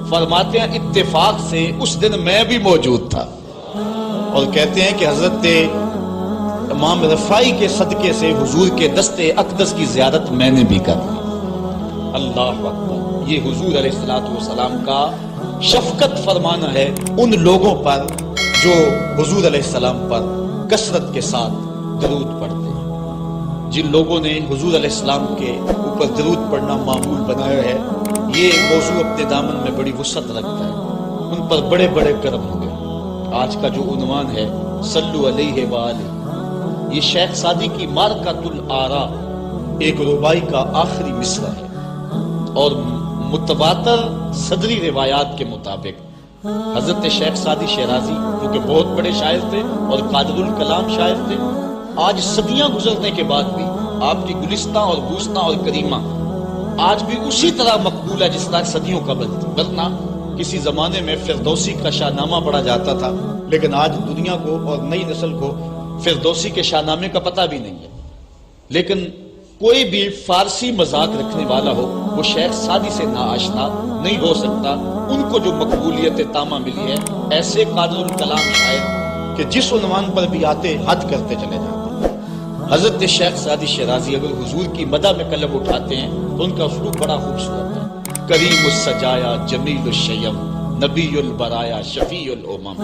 فرماتے ہیں اتفاق سے اس دن میں بھی موجود تھا، اور کہتے ہیں کہ حضرت امام رفائی کے صدقے سے حضور کے دست اقدس کی زیارت میں نے بھی کر لی۔ اللہ اکبر! یہ حضور علیہ السلام کا شفقت فرمانا ہے ان لوگوں پر جو حضور علیہ السلام پر کثرت کے ساتھ درود پڑھتے ہیں۔ جن لوگوں نے حضور علیہ السلام کے اوپر درود پڑھنا معمول بنایا ہے، یہ موضوع اپنے دامن میں بڑی وسعت رکھتا ہے، ان پر بڑے بڑے کرم ہو گئے۔ آج کا جو عنوان ہے صلو علیہ وآلہ، یہ شیخ سعدی کی مارکۃ الآراء ایک ربائی کا آخری مصرع ہے، اور متواتر صدری روایات کے مطابق حضرت شیخ سعدی شیرازی، جو کہ بہت بڑے شاعر تھے اور قادر الکلام شاعر تھے، آج صدیاں گزرنے کے بعد بھی آپ کی گلستہ اور بوستہ اور کریمہ آج بھی اسی طرح مقبول ہے جس طرح صدیوں قبل تھی۔ ورنہ کسی زمانے میں فردوسی کا شاہ نامہ پڑھا جاتا تھا، لیکن آج دنیا کو اور نئی نسل کو فردوسی کے شاہ نامے کا پتہ بھی نہیں ہے۔ لیکن کوئی بھی فارسی مذاق رکھنے والا ہو، وہ شیخ سعدی سے ناآشنا نہیں ہو سکتا۔ ان کو جو مقبولیت تامہ ملی ہے، ایسے قادر الکلام شاعر کہ جس عنوان پر بھی آتے حد کرتے چلے جاتے۔ حضرت شیخ سعدی شیرازی اگر حضور کی مدح میں قلم اٹھاتے ہیں تو ان کا اسلوب بڑا خوبصورت ہے۔ کریم السجایا جمیل الشیم نبی البرایا شفیع الامم،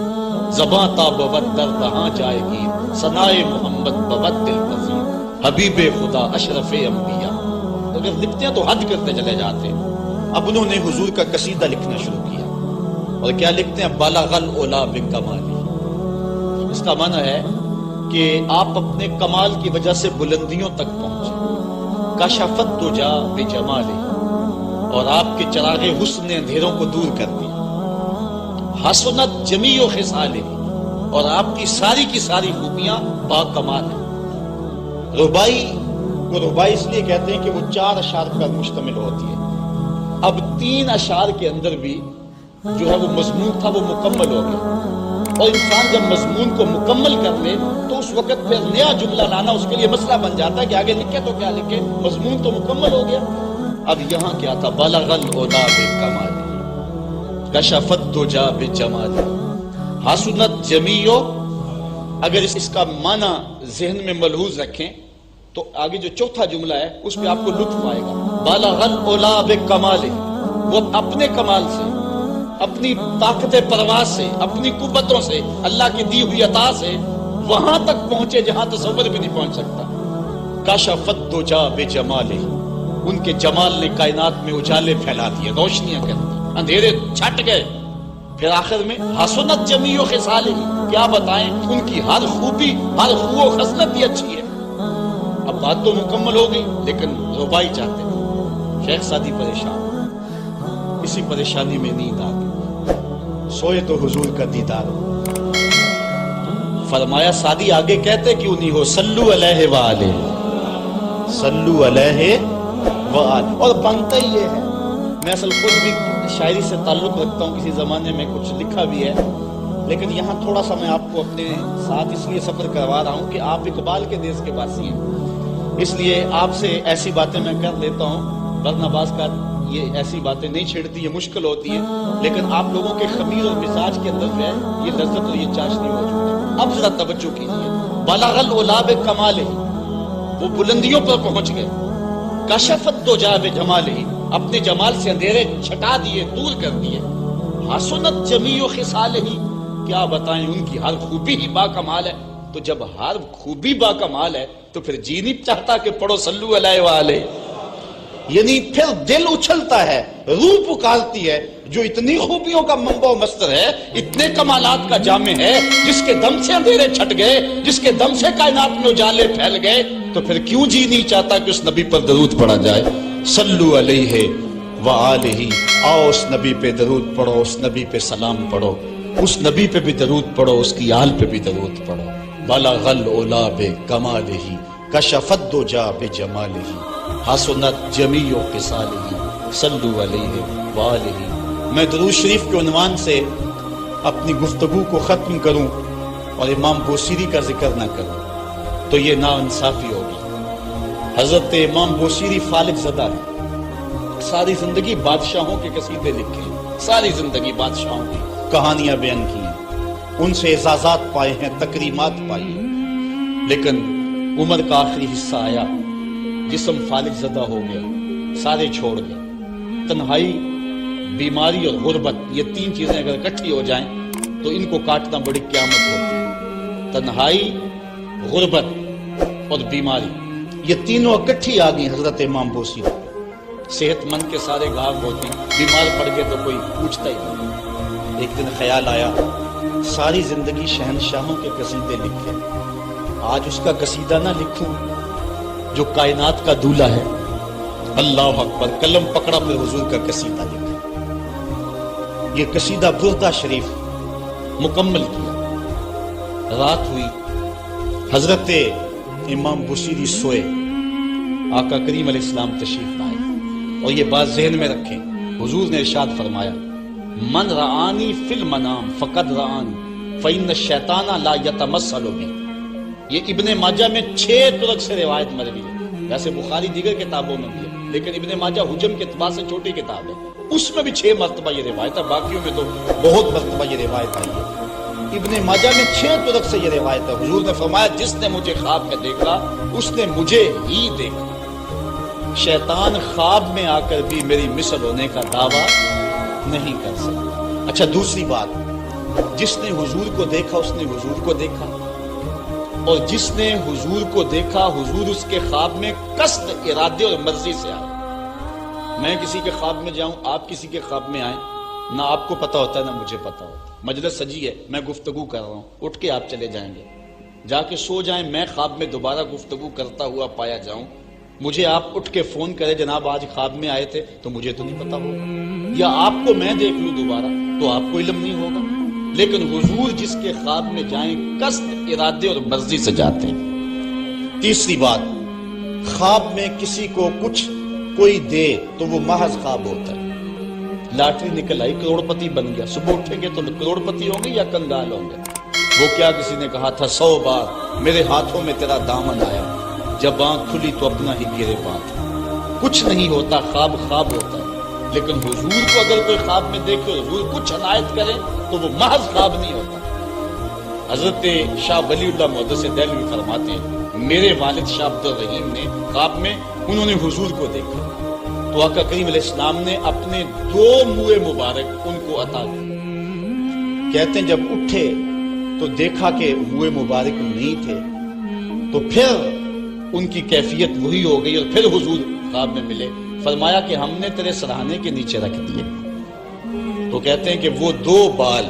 زباں تا بود در رہاں جائے گی ثنائے محمد بود دل پذیر، حبیب خدا اشرف انبیاء۔ اگر لکھتے ہیں تو حد کرتے چلے جاتے ہیں۔ اب انہوں نے حضور کا قصیدہ لکھنا شروع کیا، اور کیا لکھتے ہیں؟ بالغ العلا بکمالہ۔ اس کا معنی ہے کہ آپ اپنے کمال کی وجہ سے بلندیوں تک پہنچے۔ کشفت دجا بجمالہ، اور آپ کے چراغ حسن نے اندھیروں کو دور کر دیا۔ حسنت جمیع خصالہ، اور آپ کی ساری خوبیاں با کمال ہیں۔ ربائی کو ربائی اس لیے کہتے ہیں کہ وہ 4 اشعار پر مشتمل ہوتی ہے۔ اب 3 اشعار کے اندر بھی جو ہے وہ مضمون تھا وہ مکمل ہو گیا، اور انسان جب مضمون کو مکمل کر لے تو اس وقت پھر نیا جملہ لانا اس کے لیے مسئلہ بن جاتا ہے کہ آگے لکھے تو کیا لکھے، مضمون تو مکمل ہو گیا۔ اب یہاں کیا تھا؟ بالغ العلا بکمالہ، کشفت دجا بجمالہ، حسنت جمیع۔ اگر اس کا معنی ذہن میں ملحوظ رکھیں تو آگے جو چوتھا جملہ ہے اس پہ آپ کو لطف آئے گا۔ بالغ العلا بکمالہ، وہ اپنے کمال سے، اپنی طاقت پرواز سے، اپنی قوتوں سے، اللہ کی دی ہوئی عطا سے وہاں تک پہنچے جہاں تصور بھی نہیں پہنچ سکتا۔ کشفت دجا بجمالہ، ان کے جمال نے کائنات میں اجالے پھیلا دیے، روشنیاں کر دی، اندھیرے چھٹ گئے۔ پھر آخر میں حسنت جمیع خصالہ، کیا بتائیں ان کی ہر خوبی، ہر خو و خصلت ہی اچھی ہے۔ اب بات تو مکمل ہو گئی، لیکن ربائی چاہتے تھے۔ شیخ سعدی پریشان، اسی پریشانی میں نیند آ گئی، سوئے تو حضور کا دیدار ہو۔ فرمایا سعدی آگے کہتے کیوں نہیں ہو؟ صلو علیہ وآلہ، صلو علیہ وآلہ۔ اور بنتا ہی یہ ہے، میں اصل خود بھی شاعری سے تعلق رکھتا ہوں، کسی زمانے میں کچھ لکھا بھی ہے، لیکن یہاں تھوڑا سا میں آپ کو اپنے ساتھ اس لیے سفر کروا رہا ہوں کہ آپ اقبال کے دیس کے باسی ہیں، اس لیے آپ سے ایسی باتیں میں کر لیتا ہوں، ورنہ بعض کا یہ ایسی باتیں نہیں چھیڑتی، یہ مشکل ہوتی ہے، لیکن آپ لوگوں کے خمیر اور مزاج کے اندر جو ہے یہ لذت اور یہ چاشنی موجود ہے۔ اب ذرا توجہ کیجیے، بالغ العلا بکمالہ، وہ بلندیوں پر پہنچ گئے۔ کشفت دجا بجمالہ، اپنے جمال سے اندھیرے چھٹا دیے، دور کر دیے۔ حسنت جمیع خصالہ، کیا بتائیں ان کی ہر خوبی ہی با کمال ہے۔ تو جب ہر خوبی با کمال ہے تو پھر جی نہیں چاہتا کہ پڑھو صلو علیہ وآلہ، یعنی پھر دل اچھلتا ہے، روح پکارتی ہے، جو اتنی خوبیوں کا منبع و مصدر ہے، اتنے کمالات کا جامع ہے، جس کے دم سے اندھیرے چھٹ گئے، جس کے دم سے کائنات میں اجالے پھیل گئے، تو پھر کیوں جی نہیں چاہتا کہ اس نبی پر درود پڑھا جائے؟ صلو علیہ وآلہ، آؤ اس نبی پہ درود پڑھو، اس نبی پہ سلام پڑھو، اس نبی پہ بھی درود پڑھو، اس کی آل پہ بھی درود پڑھو۔ بالغ العلا بکمالہ، کشفت دجا بجمالہ، حسنت جمیع خصالہ، صلو علیہ وآلہ۔ میں درود شریف کے عنوان سے اپنی گفتگو کو ختم کروں اور امام بوصیری کا ذکر نہ کروں تو یہ ناانصافی ہوگی۔ حضرت امام بوصیری فالق زدہ ہیں، ساری زندگی بادشاہوں کے قصیدے لکھے ہیں، ساری زندگی بادشاہوں کی کہانیاں بیان کی ہیں، ان سے اعزازات پائے ہیں، تکریمات پائی ہیں، لیکن عمر کا آخری حصہ آیا، جسم فالق زدہ ہو گیا، سارے چھوڑ گئے۔ تنہائی، بیماری اور غربت، یہ 3 چیزیں اگر اکٹھی ہو جائیں تو ان کو کاٹنا بڑی قیامت ہوتی ہے۔ تنہائی، غربت اور بیماری، یہ تینوں اکٹھی آ گئی حضرت امام بوصیری. صحت مند کے سارے گاہ ہوتے ہیں، بیمار پڑ گئے تو کوئی پوچھتا ہی نہیں. ایک دن خیال آیا ساری زندگی شہنشاہوں کے قصیدے لکھے، آج اس کا قصیدہ نہ لکھوں جو کائنات کا دولہ ہے. اللہ اکبر، قلم پکڑا، پھر حضور کا قصیدہ لکھا. یہ قصیدہ بردہ شریف مکمل کیا. رات ہوئی، حضرت امام بوصیری سوئے، آقا کریم علیہ السلام تشریف لائے. اور یہ بات ذہن میں رکھیں، حضور نے ارشاد فرمایا من رآنی فی المنام فقد رآنی فإن الشیطان لا یتمثل بی. یہ ابن ماجہ میں 6 طرق سے روایت مروی ہے. ویسے بخاری دیگر کتابوں میں بھی ہے، لیکن ابن ماجہ حجم کے اعتبار سے چھوٹی کتاب ہے، اس میں بھی 6 مرتبہ یہ روایت ہے. باقیوں میں تو بہت مرتبہ یہ روایت آئی ہے. ابن ماجہ میں 6 طرق سے یہ روایت ہے. حضور نے فرمایا جس نے مجھے خواب میں دیکھا اس نے مجھے ہی دیکھا. شیطان خواب میں آ کر بھی میری مثل ہونے کا دعویٰ نہیں کر سکتا. اچھا دوسری بات، جس نے حضور کو دیکھا اس نے حضور کو دیکھا، اور جس نے حضور کو دیکھا حضور اس کے خواب میں قصد، ارادے اور مرضی سے آئے. میں کسی کے خواب میں جاؤں، آپ کسی کے خواب میں آئیں، نہ آپ کو پتا ہوتا ہے نہ مجھے پتا ہوتا. مجلس سجی ہے، میں گفتگو کر رہا ہوں، اٹھ کے آپ چلے جائیں گے، جا کے سو جائیں، میں خواب میں دوبارہ گفتگو کرتا ہوا پایا جاؤں، مجھے آپ اٹھ کے فون کرے جناب آج خواب میں آئے تھے، تو مجھے تو نہیں پتا ہوگا. یا آپ کو میں دیکھ لوں دوبارہ تو آپ کو علم نہیں ہوگا. لیکن حضور جس کے خواب میں جائیں قصد، ارادے اور مرضی سے جاتے ہیں. تیسری بات، خواب میں کسی کو کچھ کوئی دے تو وہ محض خواب ہوتا ہے. لاٹری نکل آئی، کروڑ پتی بن گیا، صبح اٹھیں گے تو کروڑ پتی ہوں گے یا کنگال ہوں گے. وہ کیا کسی نے کہا تھا 100 بار میرے ہاتھوں میں تیرا دامن آیا، جب آنکھ کھلی تو اپنا ہی گرے بات. کچھ نہیں ہوتا، خواب خواب ہوتا ہے. لیکن حضور کو اگر کوئی خواب میں دیکھے، حضور کچھ عنایت کرے تو وہ محض خواب نہیں ہوتا. حضرت شاہ ولی اللہ محدث دہلوی فرماتے ہیں میرے والد شاہ عبد الرحیم نے خواب میں انہوں نے حضور کو دیکھا تو آقا کریم علیہ السلام نے اپنے 2 منہ مبارک ان کو عطا کیے. کہتے ہیں جب اٹھے تو دیکھا کہ منہ مبارک نہیں تھے، تو پھر ان کی کیفیت وہی ہو گئی اور پھر حضور خواب میں ملے. فرمایا کہ ہم نے تیرے سرہانے کے نیچے رکھ دیے. تو کہتے ہیں کہ وہ 2 بال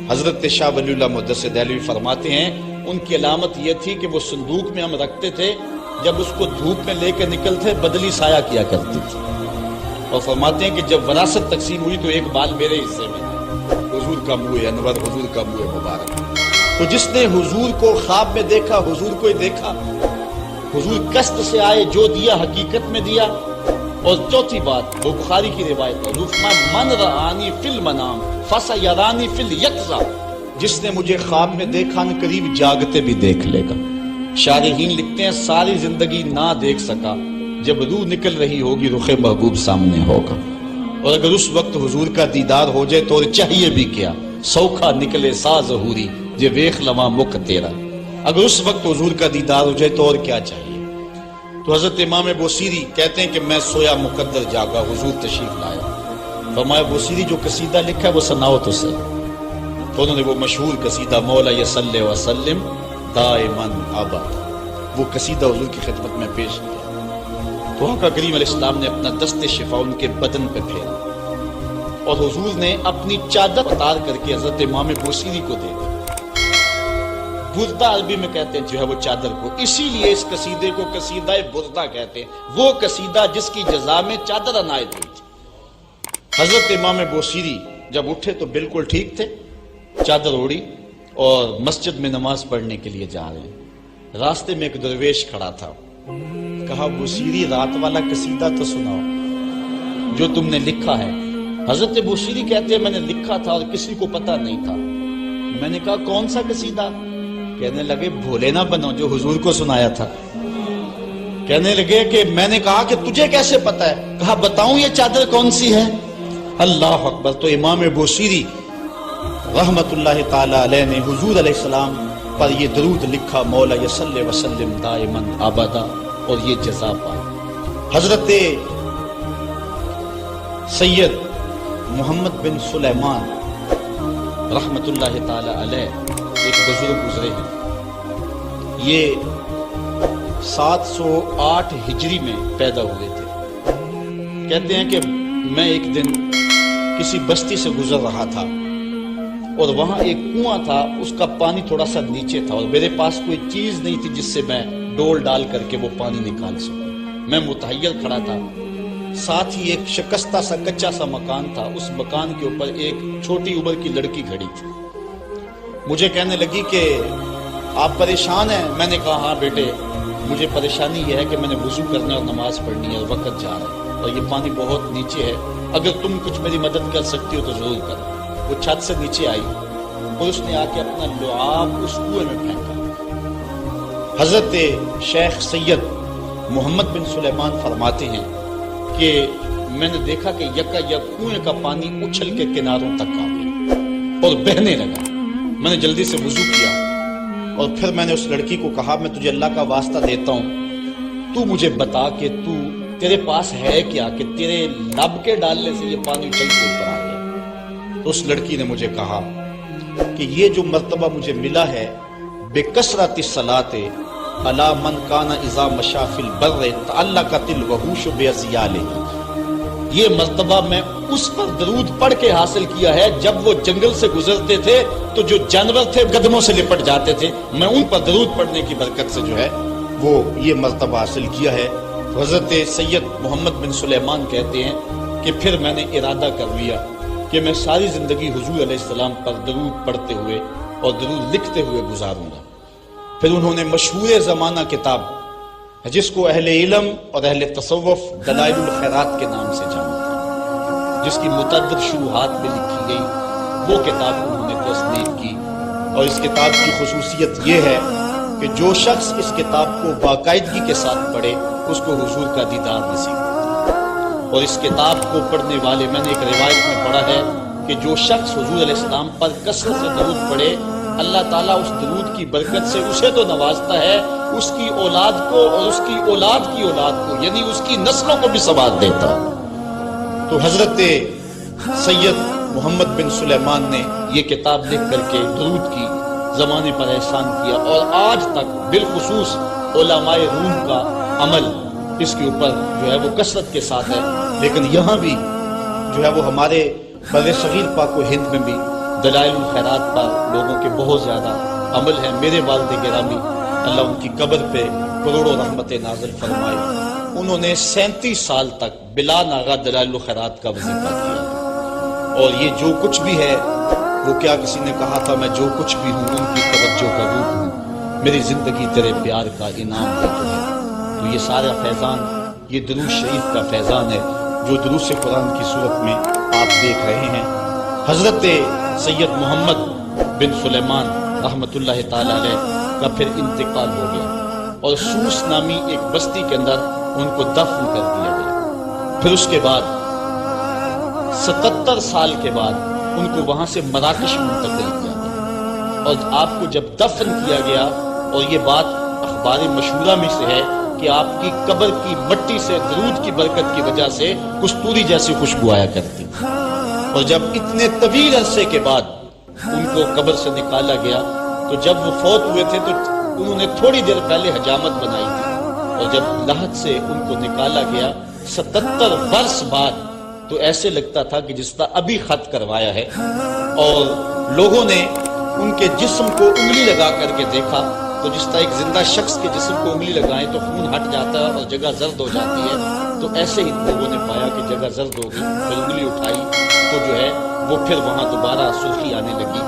حضرت شاہ ولی اللہ محدث دہلوی فرماتے ہیں ان کی علامت یہ تھی کہ وہ صندوق میں ہم رکھتے تھے، جب اس کو دھوپ میں لے کے نکلتے بدلی سایہ کیا کرتی تھی. اور فرماتے ہیں کہ جب وراثت تقسیم ہوئی تو 1 بال میرے حصے میں تھا، حضور کا منہ انور، حضور کا منہ مبارک. تو جس نے حضور کو خواب میں دیکھا حضور کو ہی دیکھا. حضور قصد سے آئے، جو دیا حقیقت میں دیا. اور چوتھی بات، وہ بخاری کی روایت ہے، من رآنی فی المنام فسیرانی فی الیقظہ. جس نے مجھے خواب میں دیکھا نہ قریب جاگتے بھی دیکھ لے گا. شارحین لکھتے ہیں ساری زندگی نہ دیکھ سکا، جب روح نکل رہی ہوگی رخ محبوب سامنے ہوگا. اور اگر اس وقت حضور کا دیدار ہو جائے تو چاہیے بھی کیا، سوکھا نکلے سا ظہوری جے ویخ لواں مکھ تیرا. اگر اس وقت حضور کا دیدار ہو جائے تو اور کیا چاہیے. تو حضرت امام بوصیری کہتے ہیں کہ میں سویا مقدر جاگا، حضور تشریف لایا. فرمایا بوصیری جو قصیدہ لکھا ہے وہ سناؤ تو صحیح. تو انہوں نے وہ مشہور قصیدہ مولا صلی وسلم دائما ابد، وہ قصیدہ حضور کی خدمت میں پیش کیا. تو آقا کریم علیہ السلام نے اپنا دست شفا ان کے بدن پہ پھیرا اور حضور نے اپنی چادر اتار کر کے حضرت امام بوصیری کو دے دی. بردہ عربی میں کہتے ہیں جو ہے وہ چادر کو، اسی لیے اس قصیدے کو قصیدہ بردہ کہتے ہیں، وہ قصیدہ جس کی جزا میں چادر عنایت ہوئی تھی. حضرت امام بوصیری جب اٹھے تو بالکل ٹھیک تھے، چادر اوڑی اور مسجد میں نماز پڑھنے کے لیے جا رہے ہیں. راستے میں ایک درویش کھڑا تھا، کہا بوصیری رات والا قصیدہ تو سناؤ جو تم نے لکھا ہے. حضرت بوصیری کہتے ہیں میں نے لکھا تھا اور کسی کو پتہ نہیں تھا. میں نے کہا کون سا قصیدہ؟ کہنے لگے بھولے نہ بنو، جو حضور کو سنایا تھا. کہنے لگے کہ میں نے کہا کہ تجھے کیسے پتا ہے؟ کہا بتاؤں یہ چادر کون سی ہے؟ اللہ اکبر. تو امام بوصیری رحمت اللہ تعالی علیہ نے حضور علیہ السلام پر یہ درود لکھا مولا صلی وسلم دائما ابدا، اور یہ جزا پائی. حضرت سید محمد بن سلیمان رحمت اللہ تعالی علیہ ایک بزرگ گزرے ہیں. یہ 708 ہجری میں پیدا ہوئے تھے۔ کہتے ہیں کہ میں ایک دن کسی بستی سے گزر رہا تھا اور وہاں ایک کنواں تھا، اس کا پانی تھوڑا سا نیچے تھا اور میرے پاس کوئی چیز نہیں تھی جس سے میں ڈول ڈال کر کے وہ پانی نکال سکوں۔ میں متحیر کھڑا تھا، ساتھ ہی ایک شکستہ سا کچا سا مکان تھا، اس مکان کے اوپر ایک چھوٹی عمر کی لڑکی کھڑی تھی۔ مجھے کہنے لگی کہ آپ پریشان ہیں؟ میں نے کہا ہاں بیٹے، مجھے پریشانی یہ ہے کہ میں نے وضو کرنا اور نماز پڑھنی ہے اور وقت جا رہا ہے اور یہ پانی بہت نیچے ہے، اگر تم کچھ میری مدد کر سکتی ہو تو ضرور کرو۔ وہ چھت سے نیچے آئی اور اس نے آ کے اپنا لعاب اس کنویں میں پھینکا۔ حضرت شیخ سید محمد بن سلیمان فرماتے ہیں کہ میں نے دیکھا کہ یکا یک کنویں کا پانی اچھل کے کناروں تک آ گیا اور بہنے لگا۔ میں نے جلدی سے وضو کیا اور پھر میں نے اس لڑکی کو کہا میں تجھے اللہ کا واسطہ دیتا ہوں، تو مجھے بتا کہ تیرے پاس ہے کیا کہ تیرے لب کے ڈالنے سے یہ پانی اچھل کے اوپر آ گیا۔ تو اس لڑکی نے مجھے کہا کہ یہ جو مرتبہ مجھے ملا ہے بکثرت الصلاۃ علی من کان اذا مشى فی البر تعلقت الوحوش باذیالہ، یہ مرتبہ میں اس پر درود پڑھ کے حاصل کیا ہے جب وہ جنگل سے گزرتے تھے تو جو جانور تھے قدموں سے لپٹ جاتے تھے، میں ان پر درود پڑھنے کی برکت سے جو ہے وہ یہ مرتبہ حاصل کیا ہے۔ حضرت سید محمد بن سلیمان کہتے ہیں کہ پھر میں نے ارادہ کر لیا کہ میں ساری زندگی حضور علیہ السلام پر درود پڑھتے ہوئے اور درود لکھتے ہوئے گزاروں گا۔ پھر انہوں نے مشہور زمانہ کتاب جس کو اہل علم اور اہل تصوف دلائل الخیرات کے نام سے جانتے ہیں، جس کی متعدد شروحات میں لکھی گئی، وہ کتاب انہوں نے تصنیف کی۔ اور اس کتاب کی خصوصیت یہ ہے کہ جو شخص اس کتاب کو باقاعدگی کے ساتھ پڑھے اس کو حضور کا دیدار نصیب ہوتا ہے۔ اور اس کتاب کو پڑھنے والے، میں نے ایک روایت میں پڑھا ہے کہ جو شخص حضور علیہ السلام پر کثرت سے درود پڑھے، اللہ تعالیٰ اس درود کی برکت سے اسے تو نوازتا ہے، اس کی اولاد کو اور اس کی اولاد کی اولاد کو، یعنی اس کی نسلوں کو بھی ثواب دیتا ہے۔ تو حضرت سید محمد بن سلیمان نے یہ کتاب لکھ کر کے درود کی زمانے پر احسان کیا، اور آج تک بالخصوص علماء روم کا عمل اس کے اوپر جو ہے وہ کثرت کے ساتھ ہے۔ لیکن یہاں بھی جو ہے وہ ہمارے بر صغیر پاک و ہند میں بھی دلائل الخیرات پر لوگوں کے بہت زیادہ عمل ہے۔ میرے والد گرامی اللہ ان کی قبر پہ کروڑوں رحمت نازل فرمائے، انہوں نے 37 سال تک بلا ناغہ دلائل الخیرات کا وظیفہ کیا، اور یہ جو کچھ بھی ہے وہ کیا کسی نے کہا تھا میں جو کچھ بھی ہوں ان کی توجہ کا روح ہوں، میری زندگی تیرے پیار کا انعام ہے تمہیں۔ تو یہ سارا فیضان یہ درود شریف کا فیضان ہے جو دروس قرآن کی صورت میں آپ دیکھ رہے ہیں۔ حضرت سید محمد بن سلیمان رحمۃ اللہ تعالی علیہ کا پھر انتقال ہو گیا اور سوس نامی ایک بستی کے اندر ان کو دفن کر دیا گیا۔ پھر اس کے بعد 77 سال کے بعد ان کو وہاں سے مراکش منتقل کیا گیا، اور آپ کو جب دفن کیا گیا، اور یہ بات اخبار مشہورہ میں سے ہے کہ آپ کی قبر کی مٹی سے درود کی برکت کی وجہ سے کستوری جیسی خوشبو آیا کرتی، اور جب اتنے طویل عرصے کے بعد ان کو قبر سے نکالا گیا تو جب وہ فوت ہوئے تھے تو انہوں نے تھوڑی دیر پہلے حجامت بنائی تھی، اور جب لحد سے ان کو نکالا گیا 77 برس بعد تو ایسے لگتا تھا کہ جس طرح ابھی خط کروایا ہے، اور لوگوں نے ان کے جسم کو انگلی لگا کر کے دیکھا تو جس طرح ایک زندہ شخص کے جسم کو انگلی لگائیں تو خون ہٹ جاتا ہے اور جگہ زرد ہو جاتی ہے، تو ایسے ہی لوگوں نے پایا کہ جگہ زرد ہو گئی، پھر انگلی اٹھائی تو جو ہے وہ پھر وہاں دوبارہ سرخی آنے لگی۔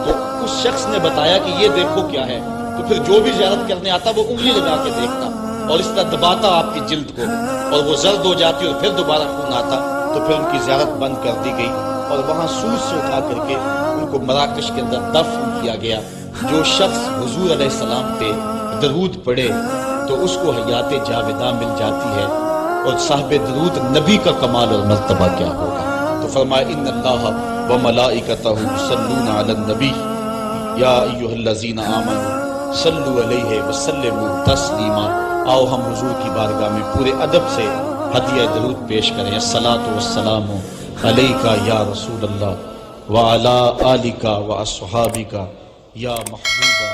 تو اس شخص نے بتایا کہ یہ دیکھو کیا ہے، تو پھر جو بھی زیارت کرنے آتا وہ انگلی لگا کے دیکھتا اور اس طرح دباتا آپ کی جلد کو، اور وہ زرد ہو جاتی اور پھر دوبارہ خون آتا، تو پھر ان کی زیارت بند کر دی گئی، اور وہاں سوس سے اٹھا کر کے ان کو مراکش کے اندر دفن کیا گیا۔ جو شخص حضور علیہ السلام پہ درود پڑھے تو اس کو حیات جاوداں مل جاتی ہے، اور صاحب درود نبی کا کمال اور مرتبہ کیا ہوگا۔ تو فرمایا ان اللہ وملائکتہ یصلون علی النبی یا ایھا الذین آمنوا صلوا علیہ وسلموا تسلیما۔ آؤ ہم حضور کی بارگاہ میں پورے ادب سے ہدیہ درود پیش کریں۔ الصلاۃ والسلام علیک یا رسول اللہ وعلی آلک واصحابک یا محبوب